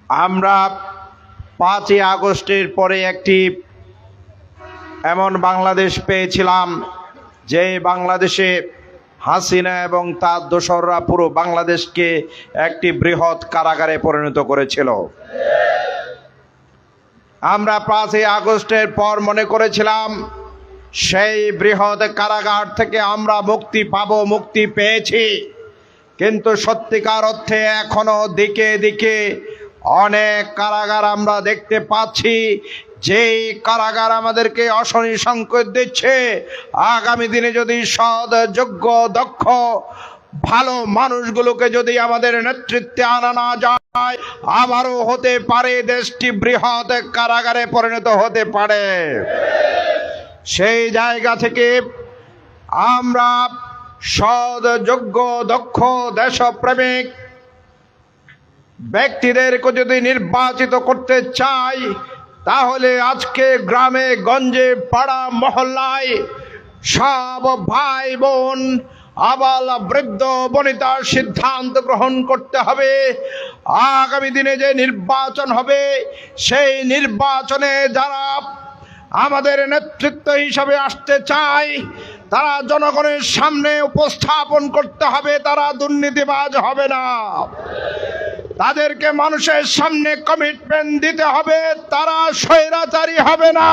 আমরা 5ই আগস্টের পরে একটি এমন বাংলাদেশ পেয়েছিলাম যে বাংলাদেশে হাসিনা এবং তার দোসররা পুরো বাংলাদেশকে একটি বৃহৎ কারাগারে পরিণত করেছিল। আমরা 5ই আগস্টের পর মনে করেছিলাম সেই বৃহৎ কারাগার থেকে আমরা মুক্তি পাবো, মুক্তি পেয়েছি। কিন্তু সত্যিকার অর্থে এখনো দিকে দিকে অনেক কারাগার আমরা দেখতে পাচ্ছি, যেই কারাগার আমাদেরকে অশনি সংকেত দিচ্ছে আগামী দিনে যদি সৎ, যোগ্য, দক্ষ, ভালো মানুষগুলোকে যদি আমাদের নেতৃত্বে আনা না যায়, আবারও হতে পারে দেশটি বৃহৎ কারাগারে পরিণত হতে পারে। সেই জায়গা থেকে আমরা সৎ, যোগ্য, দক্ষ, দেশপ্রেমিক ব্যক্তিদেরকে যদি নির্বাচিত করতে চাই, তাহলে আজকে গ্রামে গঞ্জে পাড়া মহল্লায় সব ভাই বোন আবাল বৃদ্ধ বনিতা সিদ্ধান্ত গ্রহণ করতে হবে। আগামী দিনে যে নির্বাচন হবে, সেই নির্বাচনে যারা আমাদের নেতৃত্ব হিসাবে আসতে চায়, তারা জনগণের সামনে উপস্থাপন করতে হবে তারা দুর্নীতিবাজ হবে না। তাদেরকে মানুষের সামনে কমিটমেন্ট দিতে হবে তারা স্বৈরাচারী হবে না।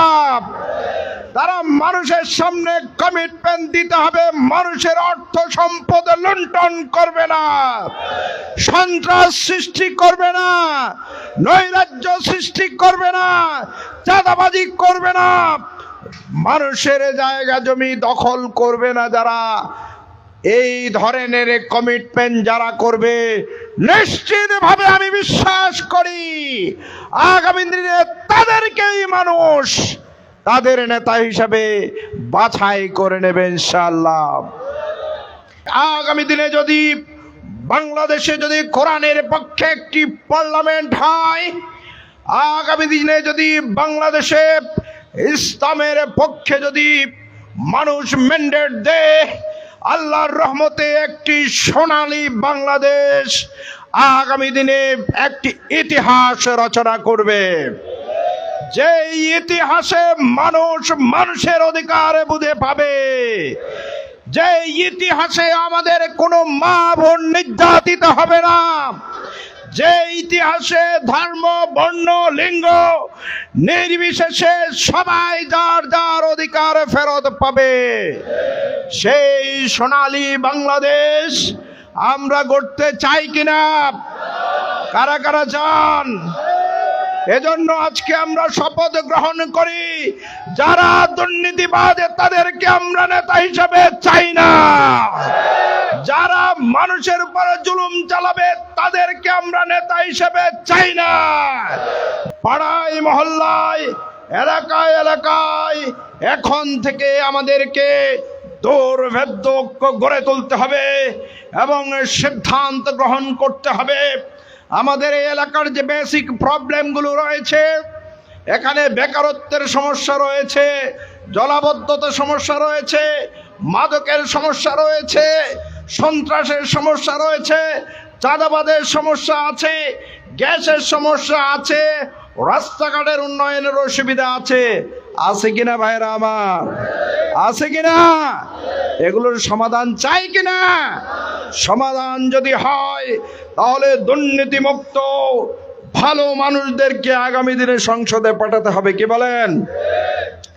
তারা মানুষের সামনে কমিটমেন্ট দিতে হবে মানুষের অর্থ সম্পদ লুণ্ঠন করবে না, সন্ত্রাস সৃষ্টি করবে না, নৈরাজ্য সৃষ্টি করবে না, চাঁদাবাজি করবে না, মানুষের জায়গা জমি দখল করবে না। যারা এই ধরনের কমিটমেন্ট যারা করবে, নিশ্চিতভাবে আমি বিশ্বাস করি আগামী দিনে তাদেরকেই মানুষ তাদের নেতা হিসাবে বাছাই করে নেবে ইনশাআল্লাহ। আগামী দিনে যদি বাংলাদেশে যদি কোরআনের পক্ষে একটি পার্লামেন্ট হয়, আগামী দিনে যদি বাংলাদেশে ইসলামের পক্ষে যদি মানুষ ম্যান্ডেট দেয়, আল্লাহর রহমতে একটি সোনালী বাংলাদেশ আগামী দিনে একটি ইতিহাস রচনা করবে। যে ইতিহাসে মানুষ মানুষের অধিকার বুঝে পাবে, যে ইতিহাসে আমাদের কোনো মা বোন নির্যাতিত হবে না, যে ইতিহাসে ধর্ম, বর্ণ, লিঙ্গ নির্বিশেষে সবাই যার যার অধিকার ফেরত পাবে, সেই সোনালী বাংলাদেশ আমরা গড়তে চাই কিনা? কারা কারা চান? এজন্য আজকে আমরা শপথ গ্রহণ করি, যারা দুর্নীতিবাজ তাদেরকে আমরা নেতা হিসেবে চাই না। যারা মানুষের উপরে জুলুম চালাবে তাদেরকে আমরা নেতা হিসেবে চাই না। পাড়ায় মহল্লায়, এলাকায় এলাকায় এখন থেকে আমাদেরকে দৌড়ভেদ্য ঐক্য গড়ে তুলতে হবে এবং সিদ্ধান্ত গ্রহণ করতে হবে। আমাদের এই এলাকার যে বেসিক প্রবলেমগুলো রয়েছে, এখানে বেকারত্বের সমস্যা রয়েছে, জলাবদ্ধতার সমস্যা রয়েছে, মাদকের সমস্যা রয়েছে, সন্ত্রাসের সমস্যা রয়েছে, চাঁদাবাদের সমস্যা আছে, গ্যাসের সমস্যা আছে, রাস্তাঘাটের উন্নয়নের অসুবিধা আছে। আছে কিনা ভাইরা আমার? আছে কিনা? এগুলোর সমাধান চাই কিনা? সমাধান যদি হয়, তাহলে দুর্নীতিমুক্ত ভালো মানুষদেরকে আগামী দিনে সংসদে পাঠাতে হবে। কি বলেন?